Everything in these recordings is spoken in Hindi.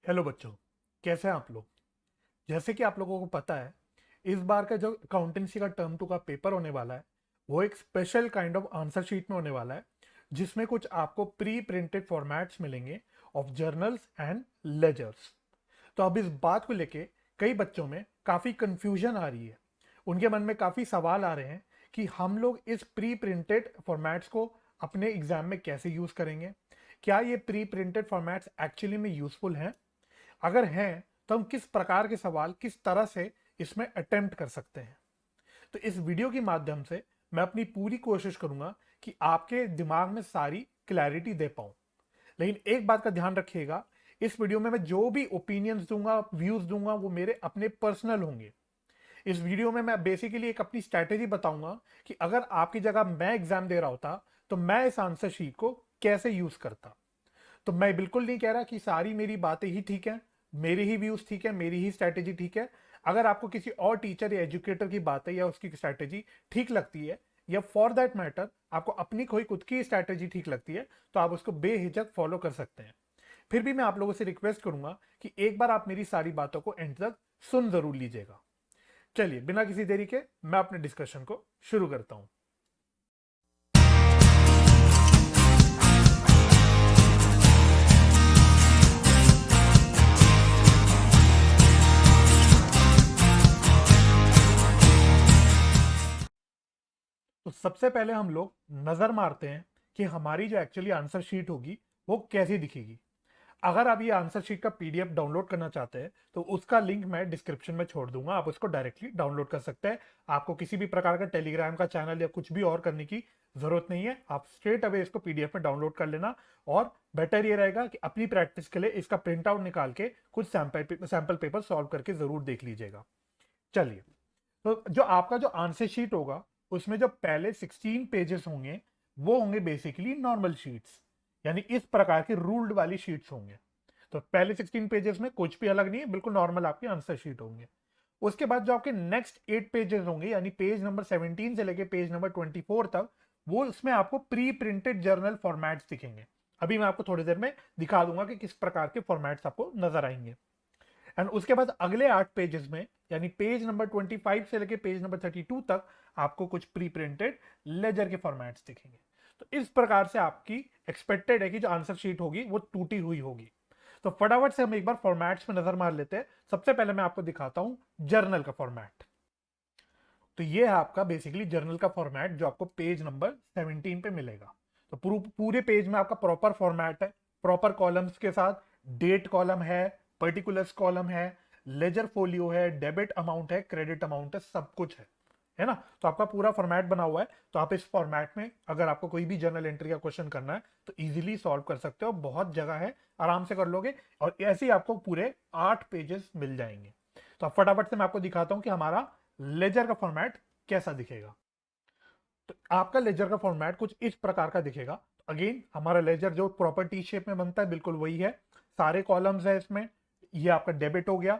हेलो बच्चों, कैसे हैं आप लोग। जैसे कि आप लोगों को पता है, इस बार का जो अकाउंटेंसी का टर्म टू का पेपर होने वाला है वो एक special kind of answer sheet में होने वाला है, जिसमें कुछ आपको प्री प्रिंटेड फॉर्मेट्स मिलेंगे ऑफ जर्नल्स एंड लेजर्स। तो अब इस बात को लेके कई बच्चों में काफ़ी कंफ्यूजन आ रही है। उनके मन में काफ़ी सवाल आ रहे हैं कि हम लोग इस प्री प्रिंटेड फॉर्मेट्स को अपने एग्जाम में कैसे यूज़ करेंगे। क्या ये प्री प्रिंटेड फॉर्मेट्स एक्चुअली में यूज़फुल हैं? अगर हैं तो हम किस प्रकार के सवाल किस तरह से इसमें अटेम्प्ट कर सकते हैं। तो इस वीडियो के माध्यम से मैं अपनी पूरी कोशिश करूंगा कि आपके दिमाग में सारी क्लैरिटी दे पाऊं। लेकिन एक बात का ध्यान रखिएगा, इस वीडियो में मैं जो भी ओपिनियंस दूंगा, व्यूज दूंगा, वो मेरे अपने पर्सनल होंगे। इस वीडियो में मैं बेसिकली एक अपनी स्ट्रैटेजी बताऊंगा कि अगर आपकी जगह मैं एग्जाम दे रहा होता तो मैं इस आंसर शीट को कैसे यूज करता। तो मैं बिल्कुल नहीं कह रहा कि सारी मेरी बातें ही ठीक है, मेरे ही व्यूज ठीक है, मेरी ही स्ट्रैटेजी ठीक है। अगर आपको किसी और टीचर या एजुकेटर की बातें या उसकी स्ट्रैटेजी ठीक लगती है, या फॉर दैट मैटर आपको अपनी कोई खुद की स्ट्रैटेजी ठीक लगती है, तो आप उसको बेहिचक फॉलो कर सकते हैं। फिर भी मैं आप लोगों से रिक्वेस्ट करूंगा कि एक बार आप मेरी सारी बातों को एंड तक सुन जरूर लीजिएगा। चलिए बिना किसी देरी के मैं अपने डिस्कशन को शुरू करता हूं। तो सबसे पहले हम लोग नजर मारते हैं कि हमारी जो एक्चुअली आंसर शीट होगी वो कैसी दिखेगी। अगर आप ये आंसर शीट का पीडीएफ डाउनलोड करना चाहते हैं तो उसका लिंक मैं डिस्क्रिप्शन में छोड़ दूंगा, आप उसको डायरेक्टली डाउनलोड कर सकते हैं। आपको किसी भी प्रकार का टेलीग्राम का चैनल या कुछ भी और करने की जरूरत नहीं है, आप स्ट्रेट अवे इसको पीडीएफ में डाउनलोड कर लेना। और बेटर ये रहेगा कि अपनी प्रैक्टिस के लिए इसका प्रिंट आउट निकाल के कुछ सैंपल पेपर सॉल्व करके जरूर देख लीजिएगा। चलिए, तो जो आपका जो आंसर शीट होगा उसमें जो पहले 16 पेजेस होंगे वो होंगे बेसिकली नॉर्मल शीट्स, यानी इस प्रकार की रूल्ड वाली शीट्स होंगे। तो पहले 16 पेजेस में कुछ भी अलग नहीं है, बिल्कुल नॉर्मल आपके आंसर शीट होंगे। उसके बाद जो आपके नेक्स्ट 8 पेजेस होंगे, यानी पेज नंबर 17 से लेके पेज नंबर 24 तक, वो उसमें आपको प्री प्रिंटेड जर्नल फॉर्मेट्स दिखेंगे। अभी मैं आपको थोड़ी देर में दिखा दूंगा कि किस प्रकार के फॉर्मेट्स आपको नजर आएंगे। एंड उसके बाद अगले 8 पेजेस में, यानी पेज नंबर 25 से लेके पेज नंबर 32 तक, आपको कुछ प्री प्रिंटेड लेजर के फॉर्मेट्स दिखेंगे। तो इस प्रकार से आपकी एक्सपेक्टेड है कि जो आंसर शीट होगी वो टूटी हुई होगी। तो फटाफट से हम एक बार फॉर्मेट्स में नजर मार लेते हैं। सबसे पहले मैं आपको दिखाता हूं जर्नल का फॉर्मेट। तो ये है आपका बेसिकली जर्नल का फॉर्मेट जो आपको पेज नंबर 17 पे मिलेगा। तो पूरे पेज में आपका प्रॉपर फॉर्मेट है, प्रॉपर कॉलम्स के साथ। डेट कॉलम है, पर्टिकुलर्स कॉलम है, लेजर फोलियो है, डेबिट अमाउंट है, क्रेडिट अमाउंट है, सब कुछ है ना। तो आपका पूरा फॉर्मेट बना हुआ है। तो आप इस फॉर्मेट में अगर आपको कोई भी जर्नल एंट्री का क्वेश्चन करना है तो इजीली सॉल्व कर सकते हो, बहुत जगह है, आराम से कर लोगे। और ऐसे ही आपको पूरे 8 पेजेस मिल जाएंगे। तो अब फटाफट से मैं आपको दिखाता हूं कि हमारा लेजर का फॉर्मेट कैसा दिखेगा। तो आपका लेजर का फॉर्मेट कुछ इस प्रकार का दिखेगा। अगेन हमारा लेजर जो प्रॉपर टी शेप में बनता है बिल्कुल वही है। सारे कॉलम्स है इसमें। ये आपका डेबिट हो गया,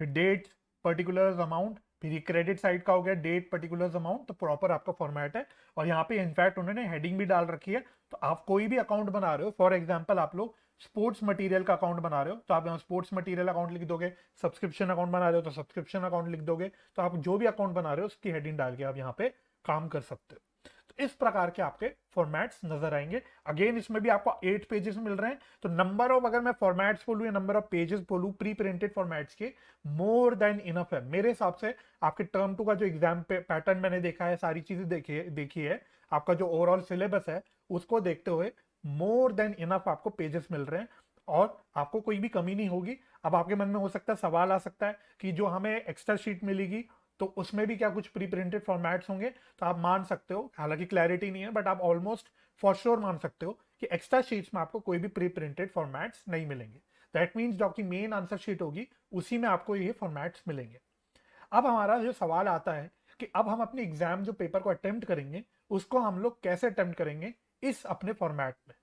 फिर डेट, पर्टिकुलर्स, अमाउंट, फिर ये क्रेडिट साइड का हो गया, डेट, पर्टिकुलर्स, अमाउंट। तो प्रॉपर आपका फॉर्मेट है। और यहाँ पे इनफैक्ट उन्होंने हेडिंग भी डाल रखी है। तो आप कोई भी अकाउंट बना रहे हो, फॉर एग्जाम्पल आप लोग स्पोर्ट्स मटेरियल का अकाउंट बना रहे हो तो आप यहाँ स्पोर्ट्स मटेरियल अकाउंट लिख दोगे। सब्सक्रिप्शन अकाउंट बना रहे हो तो सब्सक्रिप्शन अकाउंट लिख दोगे। तो आप जो भी अकाउंट बना रहे हो उसकी हेडिंग डाल के आप यहाँ पे काम कर सकते हो। तो इस प्रकार के आपके फॉर्मेट्स नजर आएंगे। अगेन इसमें भी आपको 8 पेजेस मिल रहे हैं। तो नंबर ऑफ, अगर मैं फॉर्मेट्स बोलूं या नंबर ऑफ पेजेस बोलूं प्री प्रिंटेड फॉर्मेट्स के, मोर देन इनफ है मेरे हिसाब से। आपके टर्म टू का जो एग्जाम पैटर्न मैंने देखा है, सारी चीजें देखी है, आपका जो ओवरऑल सिलेबस है उसको देखते हुए मोर देन इनफ आपको पेजेस मिल रहे हैं। और आपको कोई भी कमी नहीं होगी। अब आपके मन में हो सकता है सवाल आ सकता है कि जो हमें एक्स्ट्रा शीट मिलेगी तो उसमें भी क्या कुछ प्री प्रिंटेड फॉर्मेट्स होंगे। तो आप मान सकते हो, हालांकि क्लैरिटी नहीं है बट आप ऑलमोस्ट फॉर श्योर मान सकते हो कि एक्स्ट्रा शीट्स में आपको कोई भी प्री प्रिंटेड फॉर्मेट्स नहीं मिलेंगे। दैट मीन्स जो आपकी मेन आंसर शीट होगी उसी में आपको ये फॉर्मेट्स मिलेंगे। अब हमारा जो सवाल आता है कि अब हम अपने एग्जाम जो पेपर को अटेम्प्ट करेंगे उसको हम लोग कैसे अटेम्प्ट करेंगे इस अपने फॉर्मेट में।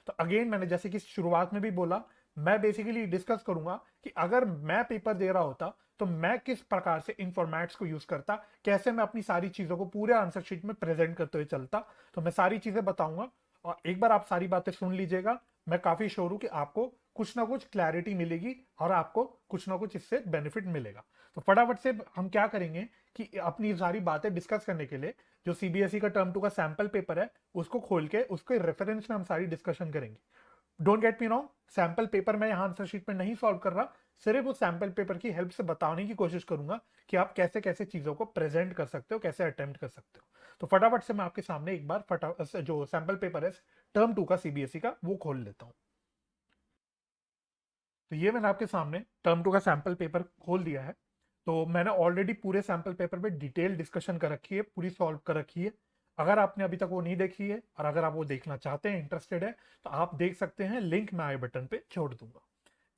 तो अगेन मैंने जैसे कि शुरुआत में भी बोला, मैं बेसिकली डिस्कस करूंगा कि अगर मैं पेपर दे रहा होता तो मैं किस प्रकार से इन फॉर्मेट्स को यूज करता, कैसे मैं अपनी सारी चीजों को पूरे आंसर शीट में प्रेजेंट करते हुए चलता। तो मैं सारी चीजें बताऊंगा और एक बार आप सारी बातें सुन लीजिएगा। मैं काफी श्योर हूं कि आपको कुछ ना कुछ क्लैरिटी मिलेगी और आपको कुछ ना कुछ इससे बेनिफिट मिलेगा। तो फटाफट से हम क्या करेंगे कि अपनी सारी बातें डिस्कस करने के लिए जो सीबीएसई का टर्म 2 का सैंपल पेपर है उसको खोल के उसके रेफरेंस में हम सारी डिस्कशन करेंगे। Don't get me wrong, sample paper मैं यहाँ आंसर शीट में नहीं सॉल्व कर रहा, सिर्फ उस सैंपल पेपर की हेल्प से बताने की कोशिश करूंगा कि आप कैसे कैसे चीजों को प्रेजेंट कर सकते हो, कैसे अटेम्प्ट कर सकते हो। तो फटाफट से मैं आपके सामने एक बार जो सैंपल पेपर है टर्म 2 का सीबीएसई का वो खोल लेता हूँ। तो ये मैंने आपके सामने टर्म 2 का सैंपल पेपर खोल दिया है। तो मैंने ऑलरेडी पूरे सैंपल पेपर पे डिटेल डिस्कशन कर रखी है, पूरी सॉल्व कर रखी है। अगर आपने अभी तक वो नहीं देखी है और अगर आप वो देखना चाहते हैं, इंटरेस्टेड है, तो आप देख सकते हैं, लिंक मैं आई बटन पे छोड़ दूंगा।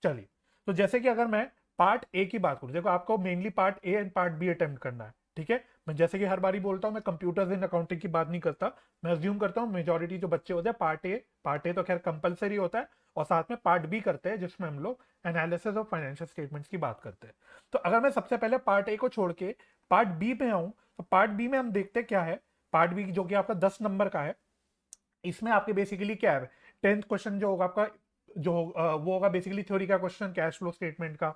चलिए, तो जैसे कि अगर मैं पार्ट ए की बात करूं, देखो आपको mainly part A and part B attempt करना है, ठीक है। मैं जैसे कि हर बारी बोलता हूं, मैं कंप्यूटर्स इन अकाउंटिंग की बात नहीं करता। मैं अज्यूम करता हूं मेजोरिटी जो बच्चे होते हैं पार्ट ए तो खैर कंपलसरी होता है, और साथ में पार्ट बी करते हैं जिसमें हम लोग एनालिसिस ऑफ फाइनेंशियल स्टेटमेंट्स की बात करते हैं। तो अगर मैं सबसे पहले पार्ट ए को छोड़ के पार्ट बी पे आऊं, तो पार्ट बी में हम देखते हैं क्या है। पार्ट बी जो कि आपका 10 नंबर का है, इसमें आपके बेसिकली क्या है, 10th क्वेश्चन जो होगा आपका, वो होगा बेसिकली थ्योरी का क्वेश्चन, कैश फ्लो स्टेटमेंट का।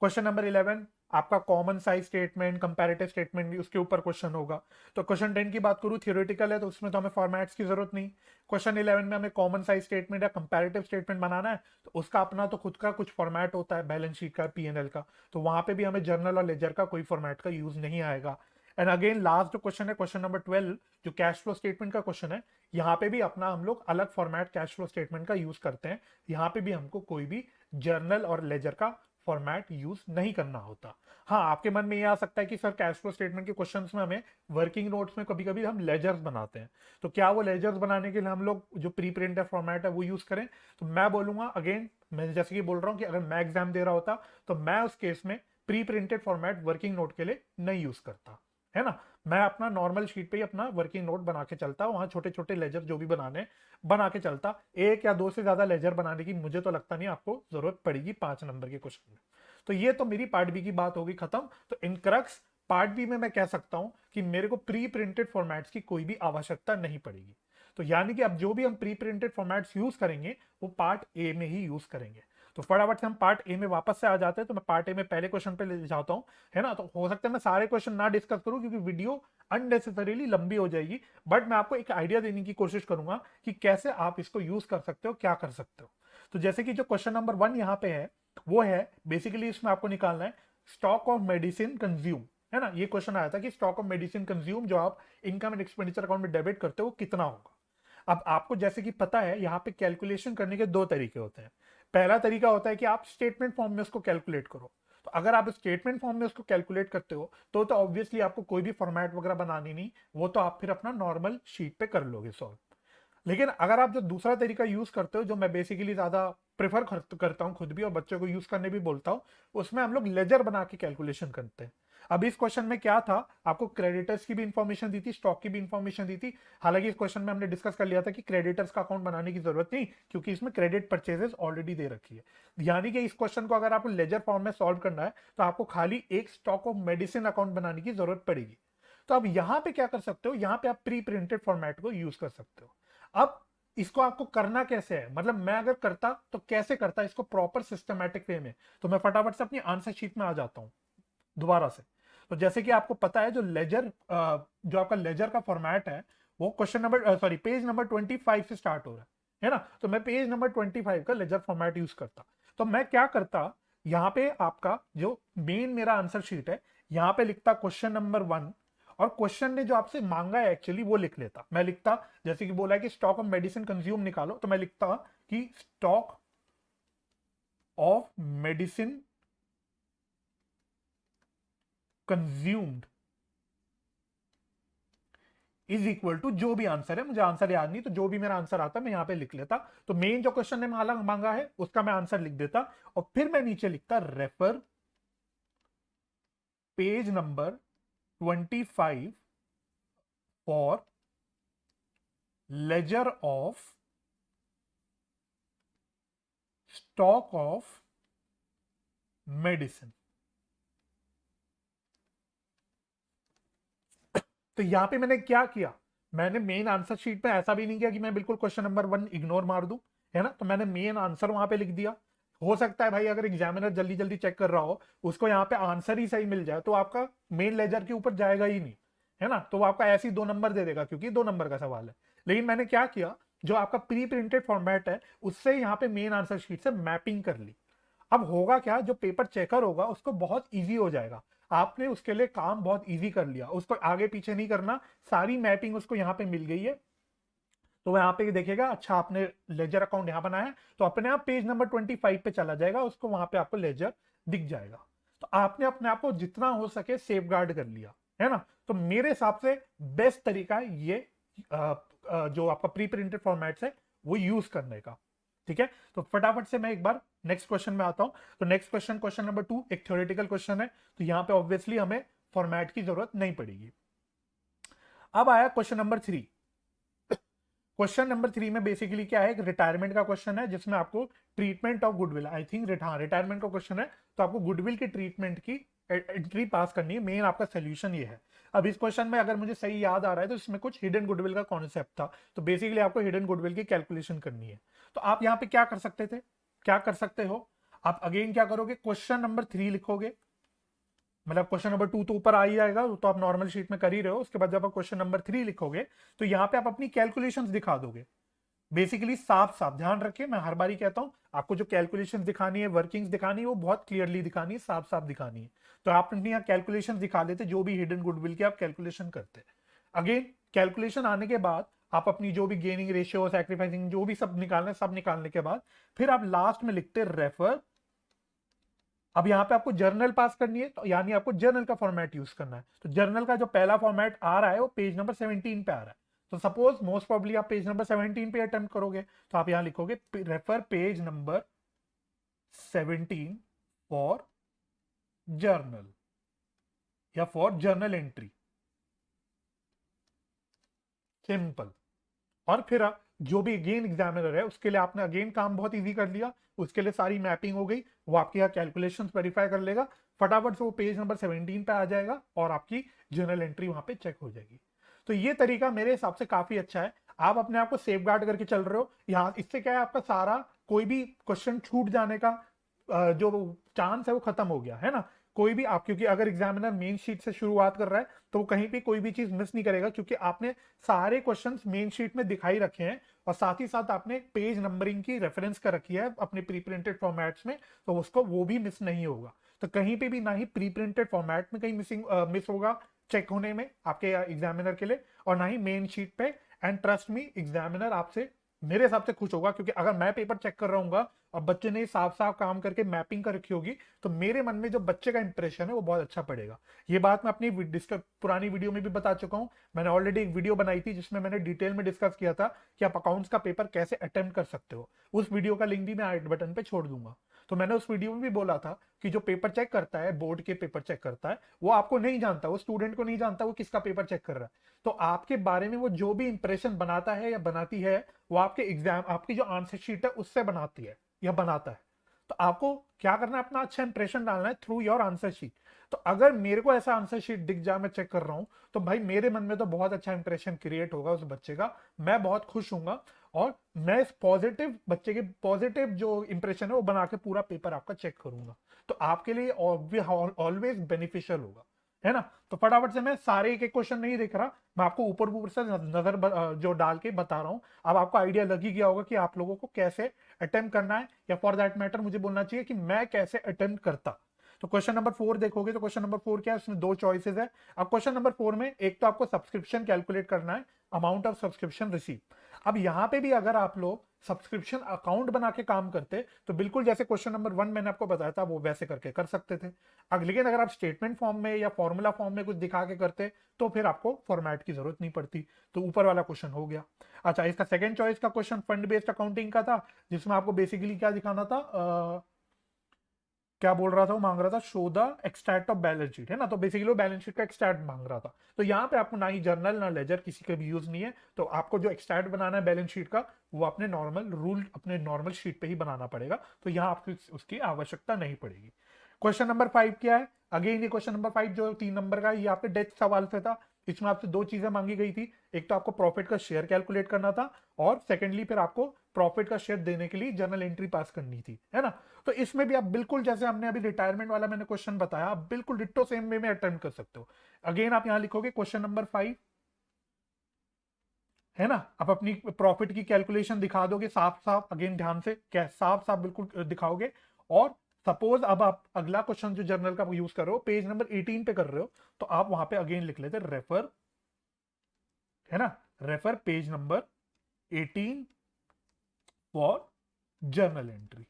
क्वेश्चन नंबर 11 आपका common size statement, comparative statement, उसके ऊपर क्वेश्चन होगा। तो क्वेश्चन 10 की बात करूं, थ्योरेटिकल है तो उसमें तो हमें फॉर्मेट्स की जरूरत नहीं। क्वेश्चन 11 में हमें कॉमन साइज स्टेटमेंट या कंपैरेटिव स्टेटमेंट बनाना है, तो उसका अपना तो खुद का कुछ फॉर्मेट होता है, बैलेंस शीट का, पीएनएल का। तो वहां पे भी हमें जर्नल और लेजर का कोई फॉर्मेट का यूज नहीं आएगा। एंड अगेन लास्ट जो क्वेश्चन है, क्वेश्चन नंबर 12, जो कैश फ्लो स्टेटमेंट का क्वेश्चन है, यहाँ पे भी अपना हम लोग अलग फॉर्मेट कैश फ्लो स्टेटमेंट का यूज करते हैं। यहाँ पे भी हमको कोई भी जर्नल और लेजर का फॉर्मेट यूज नहीं करना होता। हाँ, आपके मन में ये आ सकता है कि सर कैश फ्लो स्टेटमेंट के क्वेश्चंस में हमें वर्किंग नोट्स में कभी कभी हम लेजर्स बनाते हैं, तो क्या वो लेजर्स बनाने के लिए हम लोग जो प्री प्रिंटेड फॉर्मेट है वो यूज करें? तो मैं बोलूंगा अगेन, मैं जैसे कि बोल रहा हूँ कि अगर मैं एग्जाम दे रहा होता तो मैं उस केस में pre printed format working note के लिए नहीं यूज करता, है ना। मैं अपना नॉर्मल शीट पे ही अपना वर्किंग नोट बना के चलता, वहां छोटे छोटे लेजर जो भी बनाने बना के चलता। एक या दो से ज्यादा लेजर बनाने की मुझे तो लगता नहीं आपको जरूरत पड़ेगी 5 नंबर के क्वेश्चन में। तो ये तो मेरी पार्ट बी की बात होगी खत्म। तो इनक्रक्स पार्ट बी में मैं कह सकता हूं कि मेरे को प्री प्रिंटेड फॉर्मेट्स की कोई भी आवश्यकता नहीं पड़ेगी। तो यानी कि अब जो भी हम प्री प्रिंटेड फॉर्मेट्स यूज करेंगे वो पार्ट ए में ही यूज करेंगे। तो फटाफट से हम पार्ट ए में वापस से आ जाते हैं। तो मैं पार्ट ए में पहले क्वेश्चन पे ले जाता हूं, है ना। तो हो सकता है मैं सारे क्वेश्चन ना डिस्कस करूं क्योंकि वीडियो अननेसेसरीली लंबी हो जाएगी, बट मैं आपको एक आइडिया देने की कोशिश करूंगा कि कैसे आप इसको यूज कर सकते हो, क्या कर सकते हो। तो जैसे कि जो क्वेश्चन नंबर 1 यहाँ पे है, वो है बेसिकली इसमें आपको निकालना है स्टॉक ऑफ मेडिसिन कंज्यूम, है ना। ये क्वेश्चन आया था कि स्टॉक ऑफ मेडिसिन कंज्यूम जो आप इनकम एंड एक्सपेंडिचर अकाउंट में डेबिट करते हो वो कितना होगा। अब आपको जैसे कि पता है यहाँ पे कैलकुलेशन करने के दो तरीके होते हैं। पहला तरीका होता है कि आप स्टेटमेंट फॉर्म में उसको कैलकुलेट करो। तो अगर आप स्टेटमेंट फॉर्म में उसको कैलकुलेट करते हो तो ऑब्वियसली आपको कोई भी फॉर्मेट वगैरह बनानी नहीं, वो तो आप फिर अपना नॉर्मल शीट पे कर लोगे सॉल्व। लेकिन अगर आप जो दूसरा तरीका यूज करते हो, जो मैं बेसिकली ज्यादा प्रेफर करता हूं खुद भी और बच्चों को यूज करने भी बोलता हूं, उसमें हम लोग लेजर बना के कैलकुलेशन करते हैं। अब इस क्वेश्चन में क्या था, आपको क्रेडिटर्स की भी इंफॉर्मेशन दी थी, स्टॉक की भी इंफॉर्मेशन दी थी। हालांकि इस क्वेश्चन में हमने डिस्कस कर लिया था कि क्रेडिटर्स का अकाउंट बनाने की जरूरत नहीं, क्योंकि इसमें क्रेडिट परचेजेस ऑलरेडी दे रखी है। यानी कि इस क्वेश्चन को अगर आपको लेजर फॉर्म में सॉल्व करना है तो आपको खाली एक स्टॉक ऑफ मेडिसिन अकाउंट बनाने की जरूरत पड़ेगी। तो अब यहां पे क्या कर सकते हो, यहां पे आप प्री प्रिंटेड फॉर्मेट को यूज कर सकते हो। अब इसको आपको करना कैसे है, मतलब मैं अगर करता तो कैसे करता इसको प्रॉपर सिस्टमैटिक वे में। तो मैं फटाफट से अपनी आंसर शीट में आ जाता हूं दोबारा से। तो जैसे कि आपको पता है जो लेजर जो आपका लेजर का फॉर्मेट है वो क्वेश्चन नंबर पेज नंबर 25 से स्टार्ट हो रहा है ना। तो मैं पेज नंबर 25 का लेजर फॉर्मेट यूज करता। तो मैं क्या करता, यहाँ पे आपका जो मेन मेरा आंसर शीट है, यहाँ पे लिखता क्वेश्चन नंबर 1, और क्वेश्चन ने जो आपसे मांगा है एक्चुअली वो लिख लेता। मैं लिखता जैसे कि बोला है कि स्टॉक ऑफ मेडिसिन कंज्यूम निकालो, तो मैं लिखता कि stock of medicine consumed is equal to जो भी आंसर है, मुझे आंसर याद नहीं, तो जो भी मेरा आंसर आता मैं यहां पे लिख लेता। तो मेन जो क्वेश्चन ने मांगा है उसका मैं आंसर लिख देता, और फिर मैं नीचे लिखता refer page number 25 for laser of stock of medicine. तो यहां पे मैंने क्या किया, मैंने मेन आंसर शीट में ऐसा भी नहीं किया कि मैं बिल्कुल क्वेश्चन नंबर 1 इग्नोर मार दूं, है ना। तो मैंने मेन आंसर वहां पे लिख दिया। हो सकता है भाई अगर एग्जामिनर जल्दी जल्दी चेक कर रहा हो, उसको यहाँ पे आंसर ही सही मिल जाए, तो आपका मेन लेजर के ऊपर जाएगा ही नहीं, है ना, तो वो आपका ऐसे ही 2 नंबर दे देगा, क्योंकि 2 नंबर का सवाल है। लेकिन मैंने क्या किया, जो आपका प्री प्रिंटेड फॉर्मेट है उससे यहाँ पे मेन आंसर शीट से मैपिंग कर ली। अब होगा क्या, जो पेपर चेकर होगा उसको बहुत ईजी हो जाएगा, आपने उसके लिए काम बहुत ईजी कर लिया, उसको आगे पीछे नहीं करना, सारी मैपिंग उसको यहाँ पे मिल गई है। तो वह यहाँ पे देखिएगा, अच्छा आपने लेजर अकाउंट यहाँ बनाया है, तो अपने आप पेज नंबर 25 पे चला जाएगा, उसको वहां पे आपको लेजर दिख जाएगा। तो आपने अपने आप को जितना हो सके सेफ गार्ड कर लिया, है ना। तो मेरे हिसाब से बेस्ट तरीका है ये जो आपका प्री प्रिंटेड फॉर्मेट्स है वो यूज करने का। ठीक है, तो फटाफट से मैं एक बार नेक्स्ट क्वेश्चन में आता हूं। तो नेक्स्ट क्वेश्चन, क्वेश्चन नंबर 2, एक थ्योरेटिकल क्वेश्चन है, तो यहाँ पे ऑब्वियसली हमें फॉर्मेट की जरूरत नहीं पड़ेगी। अब आया क्वेश्चन नंबर 3। क्वेश्चन नंबर 3 में बेसिकली क्या है, एक रिटायरमेंट का क्वेश्चन है, जिसमें आपको treatment of goodwill, I think retirement का क्वेश्चन है, तो आपको गुडविल की ट्रीटमेंट की एंट्री पास करनी है। मेन आपका सोल्यूशन ये है। अब इस क्वेश्चन में अगर मुझे सही याद आ रहा है तो इसमें कुछ हिडन गुडविल का कॉन्सेप्ट था, तो बेसिकली आपको हिडन गुडविल की कैलकुलेशन करनी है। तो आप यहाँ पे क्या कर सकते थे, क्या कर सकते हो, आप अगेन क्या करोगे, क्वेश्चन नंबर 3 लिखोगे, मतलब क्वेश्चन नंबर 2 तो ऊपर आ ही जाएगा, तो आप नॉर्मल शीट में कर ही रहे हो। उसके बाद जब आप क्वेश्चन नंबर 3 लिखोगे, तो यहाँ पे आप अपनी कैलकुलेशंस दिखा दोगे। बेसिकली साफ साफ ध्यान रखिए, मैं हर बारी कहता हूं, आपको जो कैलकुलेशन दिखानी है, वर्किंग्स दिखानी है, वो बहुत क्लियरली दिखानी है, साफ साफ दिखानी है। तो आप अपनी यहाँ कैलकुलेशन दिखा देते, जो भी हिडन गुडविल की आप कैलकुलेशन करते। अगेन कैलकुलेशन आने के बाद आप अपनी जो भी गेनिंग रेशियो, सैक्रिफाइसिंग, जो भी सब निकालना है, सब निकालने के बाद फिर आप लास्ट में लिखते रेफर। अब यहाँ पे आपको जर्नल पास करनी है, तो यानी आपको जर्नल का फॉर्मेट यूज करना है। तो जर्नल का जो पहला फॉर्मेट आ रहा है वो पेज नंबर 17 पे आ रहा है। तो सपोज मोस्ट प्रॉब्ली आप पेज नंबर 17 पे अटेम्प्ट करोगे, तो आप यहां लिखोगे refer page number 17 for journal या फॉर जर्नल एंट्री, सिंपल। और फिर जो भी अगेन एग्जामिनर है उसके लिए आपने अगेन काम बहुत इजी कर लिया, उसके लिए सारी मैपिंग हो गई, वो आपकी यहाँ कैलकुलेशंस वेरीफाई कर लेगा, फटाफट से वो पेज नंबर 17 पे आ जाएगा और आपकी जर्नल एंट्री वहां पे चेक हो जाएगी। तो ये तरीका मेरे हिसाब से काफी अच्छा है, आप अपने आप को सेफ गार्ड करके चल रहे हो यहाँ। इससे क्या है, आपका सारा कोई भी क्वेश्चन छूट जाने का जो चांस है वो खत्म हो गया, है ना। कोई भी आप, क्योंकि अगर एग्जामिनर मेन शीट से शुरुआत कर रहा है तो वो कहीं भी कोई भी चीज मिस नहीं करेगा, क्योंकि आपने सारे क्वेश्चंस मेन शीट में दिखाई रखे हैं, और साथ ही साथ आपने पेज नंबरिंग की रेफरेंस कर रखी है अपने प्री प्रिंटेड फॉर्मेट्स में, तो उसको वो भी मिस नहीं होगा। तो कहीं पे भी ना ही प्री प्रिंटेड फॉर्मेट में कहीं मिस होगा चेक होने में आपके एग्जामिनर के लिए, और ना ही मेन शीट पे। एंड ट्रस्ट मी, एग्जामिनर आपसे मेरे हिसाब से खुश होगा, क्योंकि अगर मैं पेपर चेक कर रहा हूँ और बच्चे ने साफ साफ काम करके मैपिंग कर रखी होगी, तो मेरे मन में जो बच्चे का इंप्रेशन है वो बहुत अच्छा पड़ेगा। ये बात मैं अपनी पुरानी वीडियो में भी बता चुका हूँ। मैंने ऑलरेडी एक वीडियो बनाई थी जिसमें मैंने डिटेल में डिस्कस किया था कि आप अकाउंट्स का पेपर कैसे अटेम्प्ट कर सकते हो। उस वीडियो का लिंक भी मैं आई बटन पे छोड़ दूंगा। तो मैंने उस वीडियो में भी बोला था कि जो पेपर चेक करता है, बोर्ड के पेपर चेक करता है, वो आपको नहीं जानता, वो स्टूडेंट को नहीं जानता वो किसका पेपर चेक कर रहा है। तो आपके बारे में वो जो भी इंप्रेशन बनाता है या बनाती है, वो आपके एग्जाम, आपकी जो आंसर शीट है उससे बनाती है या बनाता है। तो आपको क्या करना है, अपना अच्छा इंप्रेशन डालना है थ्रू योर आंसर शीट। तो अगर मेरे को ऐसा आंसर शीट दिख जाए, मैं चेक कर रहा हूं, तो भाई मेरे मन में तो बहुत अच्छा इंप्रेशन क्रिएट होगा उस बच्चे का, मैं बहुत खुश हूंगा, और मैं इस पॉजिटिव बच्चे के पॉजिटिव जो इंप्रेशन है वो बना के पूरा पेपर आपका चेक करूंगा। तो आपके लिए ऑलवेज बेनिफिशियल होगा, है ना। तो फटाफट से, मैं सारे एक एक क्वेश्चन नहीं देख रहा, मैं आपको ऊपर ऊपर से नजर जो डाल के बता रहा हूं। अब आपको आइडिया लग ही गया होगा कि आप लोगों को कैसे अटेम्प्ट करना है, या फॉर दैट मैटर मुझे बोलना चाहिए कि मैं कैसे अटेम्प्ट करता। तो क्वेश्चन नंबर 4 देखोगे, तो क्वेश्चन नंबर 4 क्या है, उसमें 2 चॉइसेस है। अब क्वेश्चन नंबर 4 में एक तो आपको सब्सक्रिप्शन कैलकुलेट करना है, अमाउंट ऑफ सब्सक्रिप्शन रिसीव। अब यहां पे भी अगर आप लोग सब्सक्रिप्शन अकाउंट बना के काम करते, तो बिल्कुल जैसे क्वेश्चन नंबर 1 मैंने आपको बताया था वो वैसे करके कर सकते थे। लेकिन अगर आप स्टेटमेंट फॉर्म में या फॉर्मूला फॉर्म में कुछ दिखा के करते, तो फिर आपको फॉर्मेट की जरूरत नहीं पड़ती। तो ऊपर वाला क्वेश्चन हो गया। अच्छा, इसका सेकंड चॉइस का क्वेश्चन फंड बेस्ड अकाउंटिंग का था, जिसमें आपको बेसिकली क्या दिखाना था, क्या बोल रहा था, वो मांग रहा था show the extract of balance sheet, है ना। तो बेसिकली वो बैलेंस शीट का एक्सट्रैक्ट मांग रहा था। तो यहाँ पे आपको ना ही जर्नल ना लेजर किसी का भी यूज नहीं है। तो आपको जो एक्सट्रैक्ट बनाना है बैलेंस शीट का, वो अपने नॉर्मल रूल, अपने नॉर्मल शीट पे ही बनाना पड़ेगा। तो यहाँ आपको उसकी आवश्यकता नहीं पड़ेगी। क्वेश्चन नंबर 5 क्या है, अगेन ये क्वेश्चन नंबर 5 जो 3 नंबर का, ये आपके डेथ सवाल से था। इसमें आपसे 2 चीजें मांगी गई थी, एक तो आपको प्रॉफिट का शेयर कैलकुलेट करना था, और सेकेंडली फिर आपको प्रॉफिट का शेयर देने के लिए जर्नल एंट्री पास करनी थी, है ना। तो इसमें भी आप बिल्कुल जैसे हमने अभी रिटायरमेंट वाला मैंने क्वेश्चन बताया, आप बिल्कुल डिट्टो सेम वे में अटेम्प्ट कर सकते हो। अगेन आप यहां लिखोगे क्वेश्चन नंबर 5, है ना। आप अपनी प्रॉफिट की कैलकुलेशन दिखा दोगे साफ साफ, अगेन ध्यान से क्या साफ साफ बिल्कुल दिखाओगे। और सपोज अब आप अगला क्वेश्चन जो जर्नल का यूज कर रहे हो पेज नंबर 18 पे कर रहे हो, तो आप वहां पे अगेन लिख लेते रेफर, है ना, refer page number 18 for journal entry.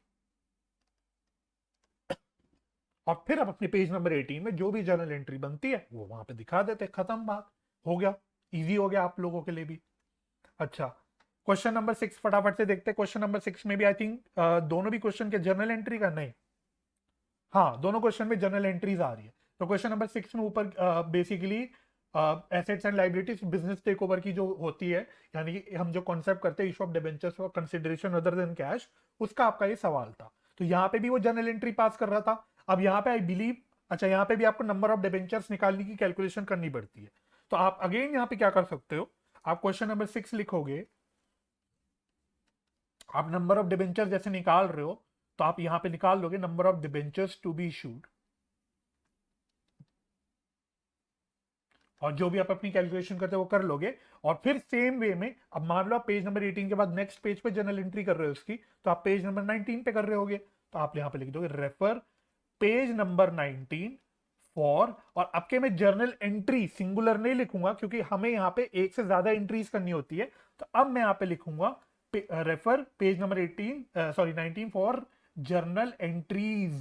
और फिर आप अपने पेज नंबर 18 में जो भी जर्नल एंट्री बनती है वो वहां पे दिखा देते, खत्म बात, हो गया, इजी हो गया आप लोगों के लिए भी। अच्छा, क्वेश्चन नंबर 6 फटाफट से देखते हैं। क्वेश्चन नंबर 6 में भी आई थिंक दोनों भी क्वेश्चन के जर्नल एंट्री का नहीं, हाँ दोनों क्वेश्चन में जर्नल एंट्रीज आ रही है। तो क्वेश्चन नंबर 6 में ऊपर basically assets and liabilities business take over की जो होती है, यानी कि हम जो कॉन्सेप्ट करते हैं issue of debentures for consideration other than cash, उसका आपका ये सवाल था। तो यहाँ पे भी वो जर्नल एंट्री पास कर रहा था। अब यहाँ पे आई बिलीव, अच्छा यहाँ पे भी आपको नंबर ऑफ डिबेंचर्स निकालने की कैलकुलेशन करनी पड़ती है। तो आप अगेन यहाँ पे क्या कर सकते हो, आप क्वेश्चन नंबर 6 लिखोगे, आप नंबर ऑफ डिबेंचर जैसे निकाल रहे हो तो आप यहां पे निकाल लोगे number of debentures to be issued, और जो भी आप अपनी कैलकुलेशन करते हो वो कर लोगे। और फिर सेम वे में अब मान लो आप पेज नंबर 18 के बाद नेक्स्ट पेज पे जर्नल एंट्री कर रहे हो उसकी, तो आप पेज नंबर 19 पे कर रहे होगे, तो आप यहां पे लिख दोगे रेफर पेज नंबर 19 फॉर, और आपके मैं जर्नल एंट्री सिंगुलर नहीं लिखूंगा क्योंकि हमें यहाँ पे एक से ज्यादा एंट्रीज करनी होती है। तो अब मैं यहाँ पे लिखूंगा refer page number 18 sorry 19 for journal entries,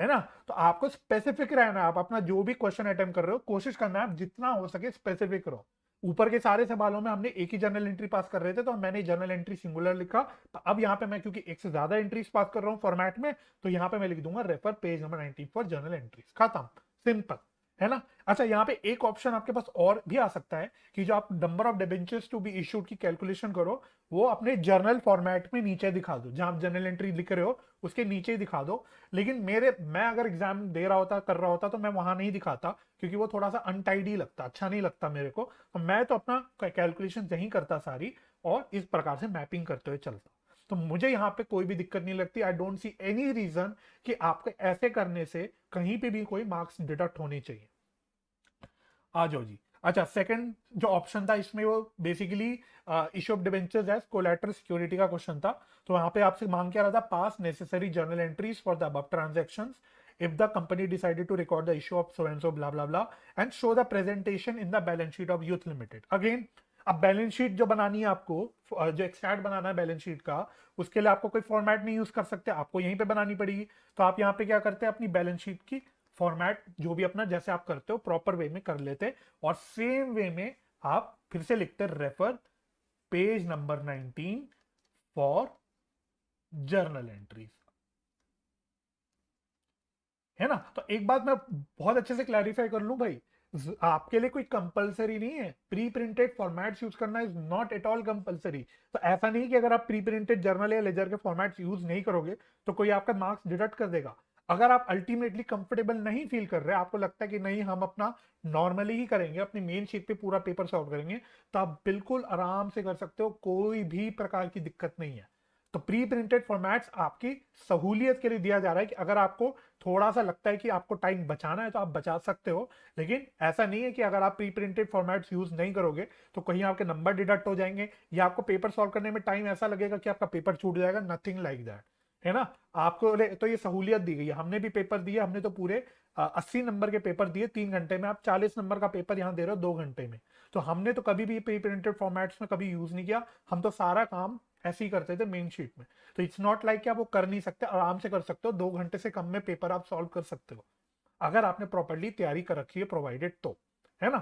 है ना। तो आपको स्पेसिफिक रहना है, आप अपना जो भी क्वेश्चन अटेम्प्ट कर रहे हो कोशिश करना है आप जितना हो सके स्पेसिफिक रहो। ऊपर के सारे सवालों में हमने एक ही जर्नल एंट्री पास कर रहे थे, तो मैंने जर्नल एंट्री सिंगुलर लिखा। तो अब यहाँ पे मैं क्योंकि एक से ज्यादा एंट्रीज पास कर रहा हूँ फॉर्मेट में, तो यहाँ पे मैं लिख दूंगा refer page number 19 for journal entries, खत्म, सिंपल, है ना। अच्छा, यहाँ पे एक ऑप्शन आपके पास और भी आ सकता है कि जो आप number of debentures to be issued की कैलकुलेशन करो वो अपने जर्नल फॉर्मेट में नीचे दिखा दो, जहां आप जर्नल एंट्री लिख रहे हो उसके नीचे ही दिखा दो। लेकिन मैं अगर एग्जाम दे रहा होता, कर रहा होता, तो मैं वहां नहीं दिखाता क्योंकि वो थोड़ा सा अनटाइडी लगता, अच्छा नहीं लगता मेरे को। तो मैं तो अपना कैलकुलेशन यहीं करता सारी, और इस प्रकार से मैपिंग करते हुए चलता। तो मुझे यहाँ पे कोई भी दिक्कत नहीं लगती, I don't see any reason कि आपके ऐसे करने से कहीं पे भी कोई मार्क्स डिडक्ट होने चाहिए। आ जाओ जी। अच्छा, सेकंड जो ऑप्शन था इसमें वो basically issue of debentures as collateral security का क्वेश्चन था। तो वहां पे आपसे मांग क्या रहा था, pass necessary journal entries for the above transactions if the company decided to record the issue of so and so blah blah blah and show the presentation in the balance sheet of youth limited। Again अब बैलेंस शीट जो बनानी है आपको, जो एक्सट्रैक्ट बनाना है बैलेंस शीट का, उसके लिए आपको कोई फॉर्मेट नहीं यूज कर सकते, आपको यहीं पे बनानी पड़ेगी। तो आप यहाँ पे क्या करते हैं, अपनी बैलेंस शीट की फॉर्मेट जो भी अपना जैसे आप करते हो प्रॉपर वे में कर लेते, और सेम वे में आप फिर से लिखते refer page number 19 for journal entries, है ना। तो एक बात मैं बहुत अच्छे से क्लैरिफाई कर लूं भाई, आपके लिए कोई कंपलसरी नहीं है, प्री प्रिंटेड फॉर्मेट्स यूज करना is not at all compulsory. तो ऐसा नहीं कि अगर आप प्री प्रिंटेड जर्नल या लेजर के फॉर्मेट्स यूज नहीं करोगे तो कोई आपका मार्क्स डिडक्ट कर देगा। अगर आप अल्टीमेटली कंफर्टेबल नहीं फील कर रहे, आपको लगता है कि नहीं हम अपना नॉर्मली ही करेंगे, अपनी मेन शीट पे पूरा पेपर सॉल्व करेंगे, तो आप बिल्कुल आराम से कर सकते हो, कोई भी प्रकार की दिक्कत नहीं है। तो प्री प्रिंटेड फॉर्मेट्स आपकी सहूलियत के लिए दिया जा रहा है कि अगर आपको थोड़ा सा लगता है कि आपको टाइम बचाना है तो आप बचा सकते हो, लेकिन ऐसा नहीं है कि अगर आप प्री प्रिंटेड फॉर्मेट्स यूज नहीं करोगे तो कहीं आपके नंबर डिडक्ट हो जाएंगे या आपको पेपर सॉल्व करने में टाइम ऐसा लगेगा कि आपका पेपर छूट जाएगा, नथिंग लाइक दैट, है ना। आपको तो ये सहूलियत दी गई है, हमने भी पेपर दिए, हमने तो पूरे 80 नंबर के पेपर दिए 3 घंटे में, आप 40 नंबर का पेपर यहाँ दे रहे हो 2 घंटे में। तो हमने तो कभी भी प्री प्रिंटेड फॉर्मेट्स में कभी यूज नहीं किया, हम तो सारा काम ऐसे ही करते थे मेन शीट में। तो इट्स नॉट लाइक कि आप वो कर नहीं सकते, आराम से कर सकते हो, 2 घंटे से कम में पेपर आप सॉल्व कर सकते हो अगर आपने प्रॉपरली तैयारी कर रखी है प्रोवाइडेड तो, है ना।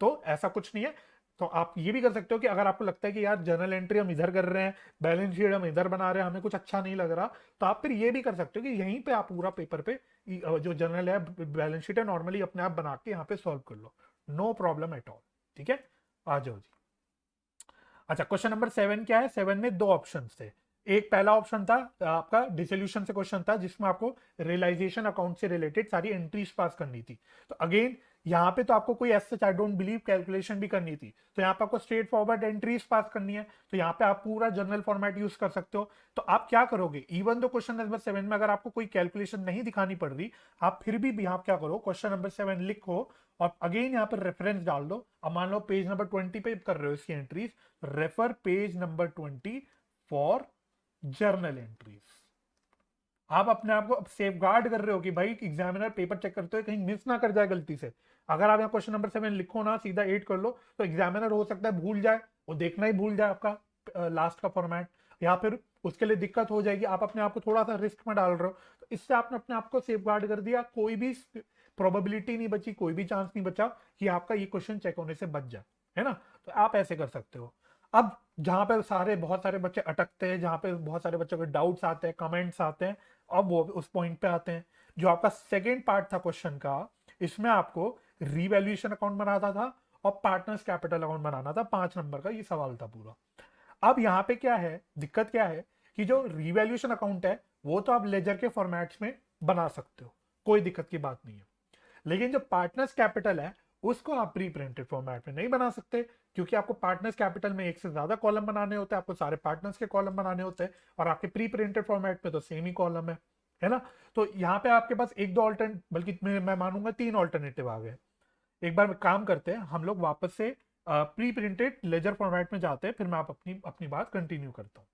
तो ऐसा कुछ नहीं है। तो आप ये भी कर सकते हो कि अगर आपको लगता है कि यार जर्नल एंट्री हम इधर कर रहे हैं, बैलेंस शीट हम इधर बना रहे हैं, हमें कुछ अच्छा नहीं लग रहा, तो आप फिर ये भी कर सकते हो कि यहीं पे आप पूरा पेपर पे जो जर्नल है बैलेंस शीट है नॉर्मली अपने आप बना के यहाँ पे सॉल्व कर लो, नो प्रॉब्लम एट ऑल, ठीक है। आ जाओ जी। अच्छा, क्वेश्चन नंबर 7 क्या है, 7 में दो ऑप्शन थे। एक पहला ऑप्शन था आपका डिसोल्यूशन से क्वेश्चन था जिसमें आपको रियलाइजेशन अकाउंट से रिलेटेड सारी एंट्रीज पास करनी थी। तो अगेन यहाँ पे तो आपको कोई ऐसा आई डोंट बिलीव कैलकुलेशन भी करनी थी, तो यहाँ पे आपको स्ट्रेट फॉरवर्ड एंट्रीज पास करनी है, तो यहाँ पे आप पूरा जनरल फॉर्मेट यूज कर सकते हो। तो आप क्या करोगे, इवन दो क्वेश्चन नंबर 7 में अगर आपको कोई कैलकुलेशन नहीं दिखानी पड़ रही, आप फिर भी यहाँ क्या करो, क्वेश्चन नंबर 7 लिखो और अगेन यहाँ पर रेफरेंस डाल दो। अब मान लो पेज नंबर 20 पे कर रहे हो इसकी entries, refer page number 20 for journal entries. आप अपने आप को सेफ गार्ड कर रहे हो कि भाई एग्जामिनर पेपर चेक करते हुए कहीं मिस ना कर जाए गलती से। अगर आप यहाँ क्वेश्चन नंबर 7 लिखो ना, सीधा 8 कर लो, तो एग्जामिनर हो सकता है भूल जाए, वो देखना ही भूल जाए आपका लास्ट का फॉर्मेट, या फिर उसके लिए दिक्कत हो जाएगी। आप अपने आप को थोड़ा सा रिस्क में डाल रहे हो, तो इससे आपने अपने आप को सेफ गार्ड कर दिया, कोई भी प्रोबेबिलिटी नहीं बची, कोई भी चांस नहीं बचा कि आपका ये क्वेश्चन चेक होने से बच जाए, है ना। तो आप ऐसे कर सकते हो। अब जहां पे बहुत सारे बच्चे अटकते हैं, जहां पे बहुत सारे बच्चों के डाउट्स आते हैं, कमेंट्स आते हैं, अब वो उस पॉइंट पे आते हैं। जो आपका सेकेंड पार्ट था क्वेश्चन का, इसमें आपको रीवैल्यूएशन अकाउंट बनाना था और पार्टनर्स कैपिटल अकाउंट बनाना था। 5 नंबर का ये सवाल था पूरा। अब यहाँ पे क्या है, दिक्कत क्या है कि जो रीवैल्यूएशन अकाउंट है वो तो आप लेजर के फॉर्मेट्स में बना सकते हो, कोई दिक्कत की बात नहीं है। लेकिन जो पार्टनर्स कैपिटल है उसको आप प्री प्रिंटेड फॉर्मेट में नहीं बना सकते, क्योंकि आपको पार्टनर्स कैपिटल में एक से ज्यादा कॉलम बनाने होते हैं, आपको सारे पार्टनर्स के कॉलम बनाने होते हैं, और आपके प्री प्रिंटेड फॉर्मेट में तो सेम ही कॉलम है ना। तो यहाँ पे आपके पास एक दो ऑल्टरनेट, बल्कि मैं मानूंगा 3 ऑल्टरनेटिव आ गए। एक बार काम करते हैं हम लोग वापस से प्री प्रिंटेड लेजर फॉर्मेट में जाते हैं, फिर मैं आप अपनी अपनी बात कंटिन्यू करता हूँ।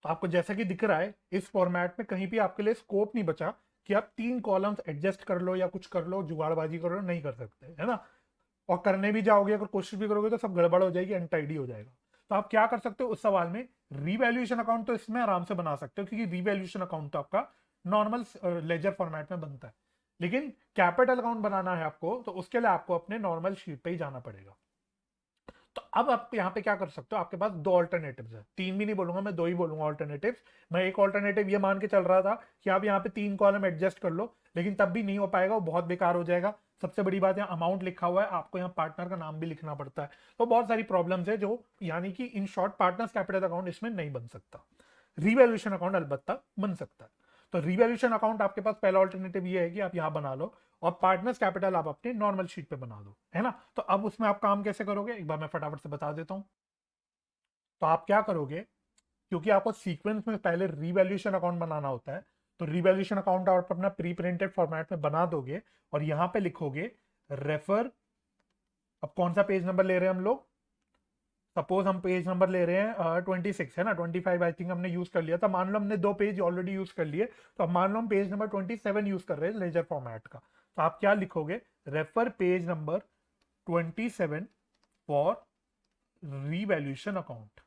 तो आपको जैसा कि दिख रहा है इस फॉर्मेट में कहीं भी आपके लिए स्कोप नहीं बचा कि आप 3 कॉलम्स एडजस्ट कर लो या कुछ कर लो, जुगाड़बाजी कर लो, नहीं कर सकते, है ना। और करने भी जाओगे, अगर कोशिश भी करोगे तो सब गड़बड़ हो जाएगी, अनटाइडी हो जाएगा। तो आप क्या कर सकते हो उस सवाल में, रीवैल्यूएशन अकाउंट तो इसमें आराम से बना सकते हो, क्योंकि रीवैल्यूएशन अकाउंट तो आपका नॉर्मल लेजर फॉर्मेट में बनता है। लेकिन कैपिटल अकाउंट बनाना है आपको, तो उसके लिए आपको अपने नॉर्मल शीट पे ही जाना पड़ेगा। तो अब आप यहाँ पे क्या कर सकते हो, आपके पास 2 ऑल्टरनेटिव्स है, 3 भी नहीं बोलूंगा मैं, 2 ही बोलूंगा ऑल्टरनेटिव्स। मैं एक ऑल्टरनेटिव ये मान के चल रहा था कि आप यहाँ पे 3 कॉलम एडजस्ट कर लो, लेकिन तब भी नहीं हो पाएगा, वो बहुत बेकार हो जाएगा। सबसे बड़ी बात, यहाँ अमाउंट लिखा हुआ है, आपको यहाँ पार्टनर का नाम भी लिखना पड़ता है, तो बहुत सारी प्रॉब्लम्स है, जो यानी कि in short partners capital account इसमें नहीं बन सकता। रिवैल्यूएशन अकाउंट अलबत्ता बन सकता है। तो रिवैल्यूएशन अकाउंट आपके पास पहला ऑल्टरनेटिव ये है कि आप यहाँ बना लो, और पार्टनर्स कैपिटल आप अपने नॉर्मल शीट पे बना दो, है ना। तो अब उसमें आप काम कैसे करोगे, एक बार मैं फटाफट से बता देता हूँ। तो आप क्या करोगे, क्योंकि आपको सीक्वेंस में पहले रीवैल्यूएशन अकाउंट बनाना होता है, तो रीवैल्यूएशन अकाउंट आप अपना प्री प्रिंटेड फॉर्मेट में बना दोगे, और यहां पे लिखोगे रेफर। अब कौन सा पेज नंबर ले रहे हैं हम लोग, सपोज हम पेज नंबर ले रहे हैं 26, है ना। 25 आई थिंक हमने यूज कर लिया था, मान लो हमने 2 पेज ऑलरेडी यूज कर लिए, तो अब मान लो हम पेज नंबर 27 यूज कर रहे हैं लेजर फॉर्मेट का। तो आप क्या लिखोगे, refer page number 27 for revaluation account.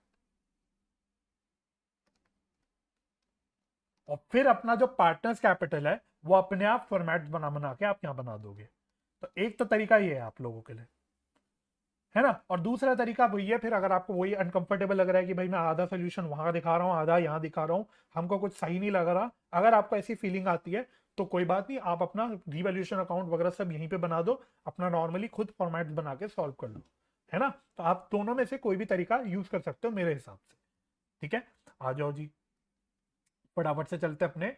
और फिर अपना जो पार्टनर्स कैपिटल है वो अपने आप फॉर्मेट बना बना के आप यहाँ बना दोगे। तो एक तो तरीका ये है आप लोगों के लिए, है ना। और दूसरा तरीका वही है, फिर अगर आपको वही अनकंफर्टेबल लग रहा है कि भाई मैं आधा सोल्यूशन वहां दिखा रहा हूँ, आधा यहाँ दिखा रहा हूँ, हमको कुछ सही नहीं लग रहा, अगर आपको ऐसी फीलिंग आती है तो कोई बात नहीं, आप अपना रिवैल्यूएशन अकाउंट वगैरह सब यहीं पे बना दो, अपना नॉर्मली खुद फॉर्मेट बना के सॉल्व कर लो, है ना। तो आप दोनों में से कोई भी तरीका यूज कर सकते हो मेरे हिसाब से, ठीक है। आ जाओ जी, फटाफट से चलते अपने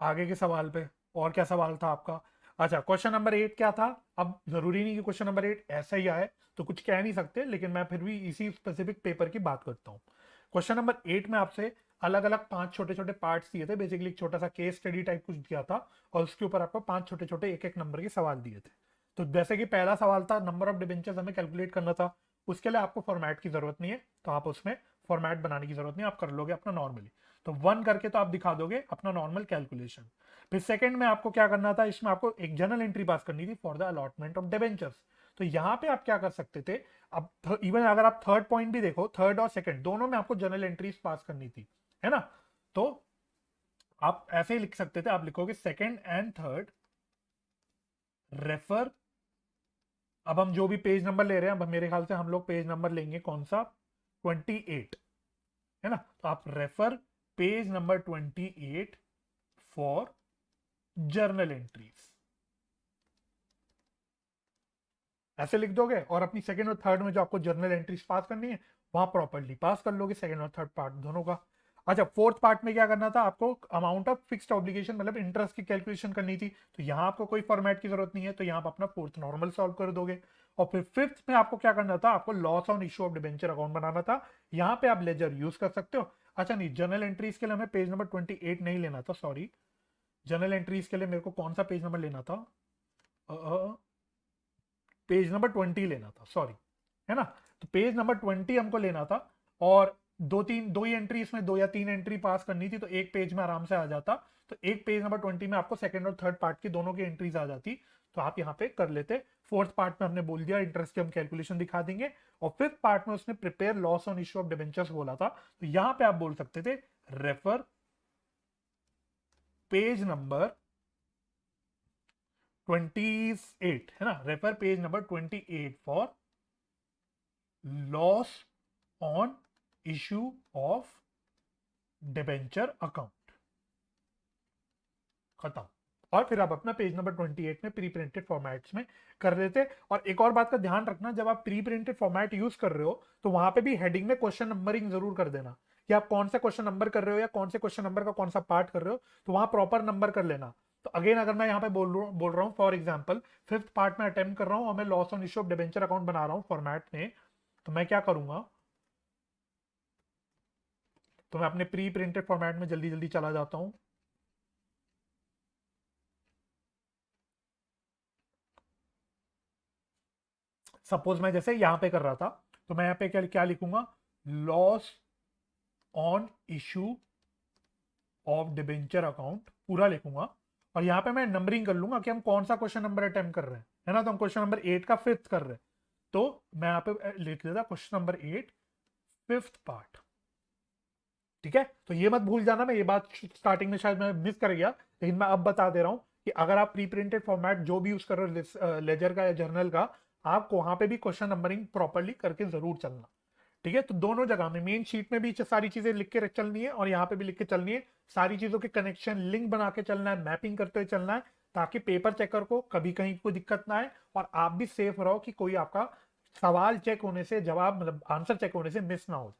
आगे के सवाल पे। और क्या सवाल था आपका, अच्छा क्वेश्चन नंबर 8 क्या था। अब जरूरी नहीं कि क्वेश्चन नंबर 8 ऐसा ही आए, तो कुछ कह नहीं सकते, लेकिन मैं फिर भी इसी स्पेसिफिक पेपर की बात करता हूँ। क्वेश्चन नंबर 8 में आपसे अलग अलग 5 छोटे छोटे पार्ट्स दिए थे, बेसिकली एक छोटा सा केस स्टडी टाइप कुछ दिया था, और उसके ऊपर आपको 5 छोटे छोटे एक एक नंबर के सवाल दिए थे। तो जैसे कि पहला सवाल था नंबर ऑफ डिबेंचर्स हमें कैलकुलेट करना था, उसके लिए आपको फॉर्मेट की जरूरत नहीं है, तो आप उसमें फॉर्मेट बनाने की जरूरत नहीं, आप कर लोगे अपना नॉर्मली। तो 1 करके तो आप दिखा दोगे अपना नॉर्मल कैलकुलेशन। फिर सेकंड में आपको क्या करना था, इसमें आपको एक जनरल एंट्री पास करनी थी for the allotment of debentures. तो यहां पे आप क्या कर सकते थे, अब इवन अगर आप थर्ड पॉइंट भी देखो, थर्ड और सेकंड दोनों में आपको जनरल एंट्रीज पास करनी थी, है ना। तो आप ऐसे ही लिख सकते थे, आप लिखोगे सेकंड एंड थर्ड रेफर। अब हम जो भी पेज नंबर ले रहे हैं, अब मेरे ख्याल से हम लोग पेज नंबर लेंगे कौन सा, 28, है ना। तो आप refer page number 28 for journal entries, ऐसे लिख दोगे, और अपनी सेकंड और थर्ड में जो आपको जर्नल एंट्रीज पास करनी है वहां प्रॉपर्ली पास कर लोगे, सेकंड और थर्ड पार्ट दोनों का। अच्छा, फोर्थ पार्ट में क्या करना था आपको, अमाउंट ऑफ फिक्स्ड ऑब्लिगेशन मतलब इंटरेस्ट की कैलकुलेशन करनी थी, तो यहाँ आपको कोई फॉर्मेट की जरूरत नहीं है, तो यहाँ आप अपना फोर्थ नॉर्मल सॉल्व कर दोगे। और फिर फिफ्थ में आपको क्या करना था, आपको loss on issue of debenture account बनाना था। यहाँ पे आप लेजर यूज कर सकते हो। अच्छा नहीं, जर्नल एंट्रीज के लिए हमें पेज नंबर 28 नहीं लेना था, सॉरी। जर्नल एंट्रीज के लिए मेरे को कौन सा पेज नंबर लेना था, पेज नंबर 20 लेना था, सॉरी, है ना। तो पेज नंबर 20 हमको लेना था, और दो ही एंट्री इसमें, 2 या 3 एंट्री पास करनी थी, तो एक पेज में आराम से आ जाता। तो एक पेज नंबर 20 में आपको सेकंड और थर्ड पार्ट की दोनों की एंट्रीज आ जाती, तो आप यहाँ पे कर लेते। फोर्थ पार्ट में हमने बोल दिया इंटरेस्ट की हम कैलकुलेशन दिखा देंगे, और फिफ्थ पार्ट में उसने prepare loss on issue of debentures बोला था, तो यहाँ पे आप बोल सकते थे रेफर पेज नंबर 28, है ना, refer page number 28 for loss on issue of debenture account. खत्म। और फिर आप अपना पेज नंबर 28 में प्री प्रिंटेड फॉर्मेट्स में कर देते। और एक और बात का ध्यान रखना, जब आप प्री प्रिंटेड फॉर्मेट यूज कर रहे हो तो वहां पे भी हेडिंग में क्वेश्चन नंबरिंग जरूर कर देना, कि आप कौन से क्वेश्चन नंबर कर रहे हो या कौन से क्वेश्चन नंबर का कौन सा पार्ट कर रहे हो, तो वहां प्रॉपर नंबर कर लेना। तो अगेन अगर मैं यहाँ पे बोल रहा हूँ फॉर एग्जाम्पल फिफ्थ पार्ट में अटेम्प्ट कर रहा हूँ और मैं loss on issue of debenture account बना रहा हूँ फॉर्मेट में, तो मैं क्या करूंगा, तो मैं अपने प्री प्रिंटेड फॉर्मेट में जल्दी जल्दी चला जाता हूं। सपोज मैं जैसे यहां पे कर रहा था, तो मैं यहां पे क्या क्या लिखूंगा, loss on issue of debenture account पूरा लिखूंगा। और यहां पे मैं नंबरिंग कर लूंगा कि हम कौन सा क्वेश्चन नंबर अटेम्प्ट कर रहे हैं, है ना। तो हम क्वेश्चन नंबर 8 का फिफ्थ कर रहे हैं, तो मैं यहां पे लिख देता क्वेश्चन नंबर 8 फिफ्थ पार्ट। ठीक है, तो ये मत भूल जाना, मैं ये बात स्टार्टिंग में शायद मैं मिस कर गया, लेकिन मैं अब बता दे रहा हूं कि अगर आप प्री प्रिंटेड फॉर्मेट जो भी यूज कर रहे हो लेजर का या जर्नल का, आपको वहां पे भी क्वेश्चन नंबरिंग प्रॉपरली करके जरूर चलना। ठीक है, तो दोनों जगह में मेन शीट में भी सारी चीजें लिख के चलनी है और यहाँ पे भी लिख के चलनी है। सारी चीजों के कनेक्शन लिंक बना के चलना है, मैपिंग करते हुए चलना है, ताकि पेपर चेकर को कभी कहीं कोई दिक्कत ना आए और आप भी सेफ रहो कि कोई आपका सवाल चेक होने से, जवाब मतलब आंसर चेक होने से मिस ना हो,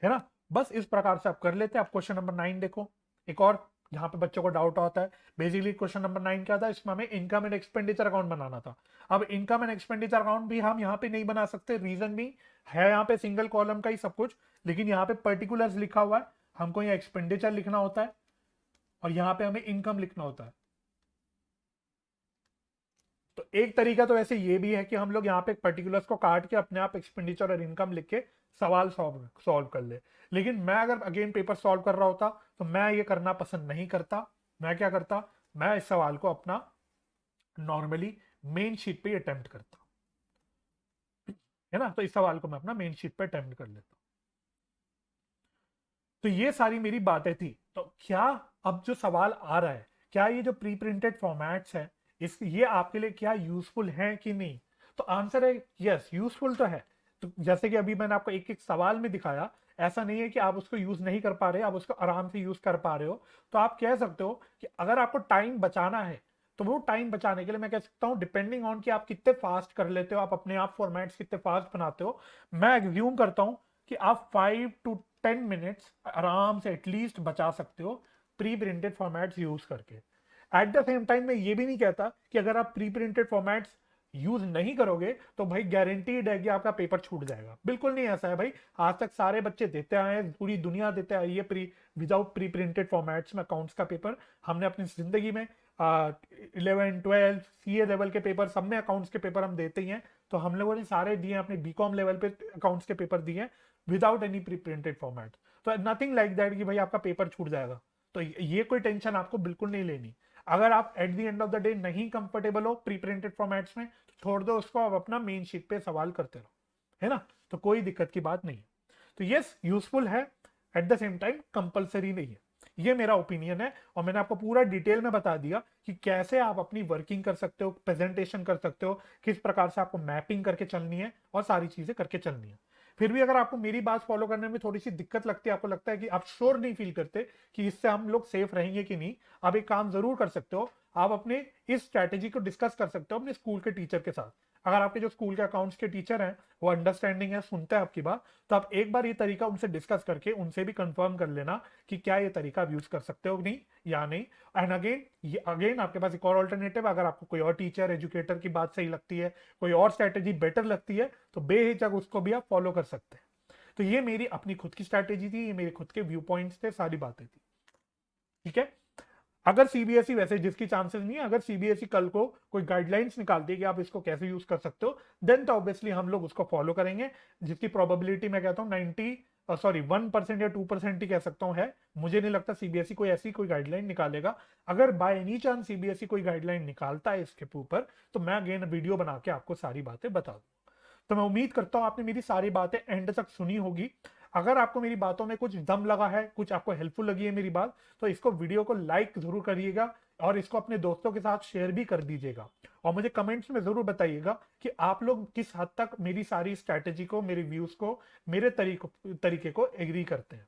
है ना। बस इस प्रकार से आप कर लेते हैं। आप क्वेश्चन नंबर 9 देखो, एक और जहां पे बच्चों को डाउट आता है। बेसिकली क्वेश्चन नंबर 9 क्या था, इसमें हमें इनकम एंड एक्सपेंडिचर अकाउंट बनाना था। अब इनकम एंड एक्सपेंडिचर अकाउंट भी हम यहाँ पे नहीं बना सकते, रीजन भी है, यहाँ पे सिंगल कॉलम का ही सब कुछ, लेकिन यहाँ पे पर्टिकुलर्स लिखा हुआ है, हमको यहाँ एक्सपेंडिचर लिखना होता है और यहाँ पे हमें इनकम लिखना होता है। तो एक तरीका तो वैसे ये भी है कि हम लोग यहाँ पे पर्टिकुलर्स को काट के अपने आप एक्सपेंडिचर और इनकम लिख के सवाल सॉल्व कर ले। लेकिन मैं अगर अगेन पेपर सॉल्व कर रहा होता तो मैं ये करना पसंद नहीं करता। मैं क्या करता, मैं इस सवाल को अपना नॉर्मली मेन शीट पे अटेम्प्ट करता, है ना। तो इस सवाल को मैं अपना मेन शीट पे अटेम्प्ट कर लेता। तो ये सारी मेरी बातें थी। तो क्या अब जो सवाल आ रहा है, क्या ये जो प्री प्रिंटेड फॉर्मेट्स है, इस ये आपके लिए क्या यूजफुल है कि नहीं, तो आंसर है यस, यूजफुल तो है। तो जैसे कि अभी मैंने आपको एक एक सवाल में दिखाया, ऐसा नहीं है कि आप उसको यूज नहीं कर पा रहे, आप उसको आराम से यूज कर पा रहे हो। तो आप कह सकते हो कि अगर आपको टाइम बचाना है, तो वो टाइम बचाने के लिए मैं कह सकता हूँ, डिपेंडिंग ऑन कि आप कितने फास्ट कर लेते हो, आप अपने आप फॉर्मेट्स कितने फास्ट बनाते हो, मैं एग्ज्यूम करता हूँ कि आप 5 to 10 मिनट्स आराम से एटलीस्ट बचा सकते हो प्री प्रिंटेड फॉर्मेट्स यूज करके। एट द सेम टाइम मैं ये भी नहीं कहता कि अगर आप प्री प्रिंटेड फॉर्मेट्स यूज नहीं करोगे तो भाई गारंटीड है कि आपका पेपर छूट जाएगा, बिल्कुल नहीं ऐसा है भाई। आज तक सारे बच्चे देते आए हैं, पूरी दुनिया देते आई है विदाउट प्री प्रिंटेड फॉर्मेट्स में अकाउंट्स का पेपर। हमने अपनी जिंदगी में 11 12 सीए लेवल के पेपर, सब में अकाउंट्स के पेपर हम देते ही हैं। तो हम लोगों ने सारे दिए, अपने बीकॉम लेवल पे अकाउंट्स के पेपर दिए without any pre printed format. तो नथिंग लाइक दैट कि भाई आपका पेपर छूट जाएगा, तो ये कोई टेंशन आपको बिल्कुल नहीं लेनी। अगर आप at the end of the day नहीं कंफर्टेबल हो प्री प्रिंटेड फॉर्मेट्स में, तो छोड़ दो उसको, आप अपना मेन शीट पे सवाल करते रहो, है ना। तो कोई दिक्कत की बात नहीं है। तो यस, यूजफुल है, at the same time compulsory नहीं है। ये मेरा ओपिनियन है, और मैंने आपको पूरा डिटेल में बता दिया कि कैसे आप अपनी वर्किंग कर सकते हो, प्रेजेंटेशन कर सकते हो, किस प्रकार से आपको मैपिंग करके चलनी है और सारी चीजें करके चलनी है। फिर भी अगर आपको मेरी बात फॉलो करने में थोड़ी सी दिक्कत लगती है, आपको लगता है कि आप श्योर नहीं फील करते कि इससे हम लोग सेफ रहेंगे कि नहीं, आप एक काम जरूर कर सकते हो, आप अपने इस स्ट्रैटेजी को डिस्कस कर सकते हो अपने स्कूल के टीचर के साथ। अगर आपके जो स्कूल के अकाउंट्स के टीचर हैं वो अंडरस्टैंडिंग है, सुनते हैं आपकी बात, तो आप एक बार ये तरीका उनसे डिस्कस करके उनसे भी कंफर्म कर लेना कि क्या ये तरीका आप यूज कर सकते हो नहीं या नहीं। एंड अगेन आपके पास एक और ऑल्टरनेटिव, अगर आपको कोई और टीचर एजुकेटर की बात सही लगती है, कोई और स्ट्रैटेजी बेटर लगती है, तो बेहिचक उसको भी आप फॉलो कर सकते हैं। तो ये मेरी अपनी खुद की स्ट्रैटेजी थी, ये मेरे खुद के व्यू पॉइंट्स थे, सारी बातें थी। ठीक है। अगर सीबीएसई, वैसे जिसकी चांसेस नहीं है, अगर सीबीएसई कल को कोई गाइडलाइंस निकालती है कि आप इसको कैसे यूज कर सकते हो, देन तो ऑब्वियसली हम लोग उसको फॉलो करेंगे, जिसकी प्रोबेबिलिटी मैं कहता हूँ 1% या 2% ही कह सकता हूँ है। मुझे नहीं लगता सीबीएसई कोई ऐसी कोई गाइडलाइन निकालेगा। अगर बाय एनी चांस सीबीएसई कोई गाइडलाइन निकालता है इसके ऊपर, तो मैं अगेन वीडियो बना के आपको सारी बातें बता दूँ। तो मैं उम्मीद करता हूं आपने मेरी सारी बातें एंड तक सुनी होगी। अगर आपको मेरी बातों में कुछ दम लगा है, कुछ आपको हेल्पफुल लगी है मेरी बात, तो इसको वीडियो को लाइक जरूर करिएगा और इसको अपने दोस्तों के साथ शेयर भी कर दीजिएगा। और मुझे कमेंट्स में जरूर बताइएगा कि आप लोग किस हद तक मेरी सारी स्ट्रैटेजी को, मेरे व्यूज को, मेरे तरीके को एग्री करते हैं।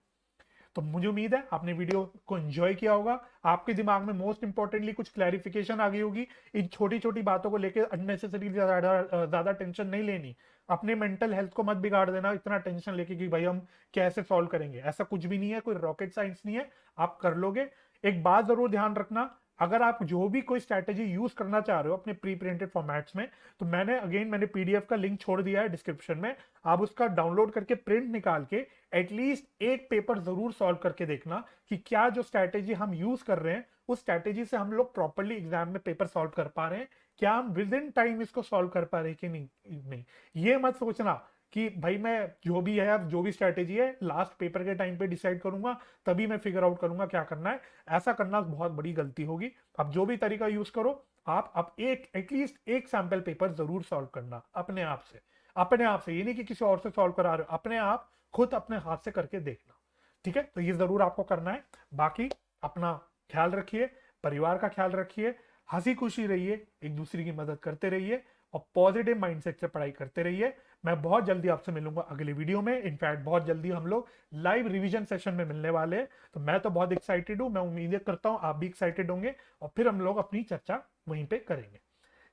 तो मुझे उम्मीद है आपने वीडियो को एंजॉय किया होगा, आपके दिमाग में मोस्ट इंपॉर्टेंटली कुछ क्लैरिफिकेशन आ गई होगी। इन छोटी छोटी बातों को लेकर अननेसेसरी ज्यादा टेंशन नहीं लेनी। अपने मेंटल हेल्थ को मत बिगाड़ देना इतना टेंशन लेके कि भाई हम कैसे सॉल्व करेंगे, ऐसा कुछ भी नहीं है, कोई रॉकेट साइंस नहीं है, आप कर लोगे। एक बात जरूर ध्यान रखना, अगर आप जो भी कोई स्ट्रैटेजी यूज करना चाह रहे हो अपने प्री प्रिंटेड फॉर्मेट्स में, तो मैंने पीडीएफ का लिंक छोड़ दिया है डिस्क्रिप्शन में, आप उसका डाउनलोड करके प्रिंट निकाल के एटलीस्ट एक पेपर जरूर सॉल्व करके देखना कि क्या जो स्ट्रैटेजी हम यूज कर रहे हैं उस स्ट्रैटेजी से हम लोग प्रॉपरली एग्जाम में पेपर सॉल्व कर पा रहे हैं, क्या हम विद इन टाइम इसको सॉल्व कर पा रहे हैं कि नहीं। ये मत सोचना कि भाई मैं जो भी है, अब जो भी स्ट्रैटेजी है लास्ट पेपर के टाइम पे डिसाइड करूंगा, तभी मैं फिगर आउट करूंगा क्या करना है। ऐसा करना बहुत बड़ी गलती होगी। अब जो भी तरीका यूज करो, आप एक एटलीस्ट एक सैंपल पेपर जरूर सॉल्व करना अपने आप से। अपने आप से, ये नहीं कि किसी और से सॉल्व करा रहे हो, अपने आप खुद अपने हाथ से करके देखना। ठीक है, तो ये जरूर आपको करना है। बाकी अपना ख्याल रखिए, परिवार का ख्याल रखिए, हंसी खुशी रहिए, एक दूसरे की मदद करते रहिए और पॉजिटिव माइंडसेट से पढ़ाई करते रहिए। मैं बहुत जल्दी आपसे मिलूंगा अगले वीडियो में। इनफैक्ट बहुत जल्दी हम लोग लाइव रिवीजन सेशन में मिलने वाले हैं, तो मैं तो बहुत एक्साइटेड हूं। मैं उम्मीद करता हूं आप भी एक्साइटेड होंगे और फिर हम लोग अपनी चर्चा वहीं पे करेंगे।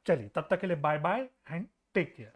चलिए, तब तक के लिए bye bye and take care.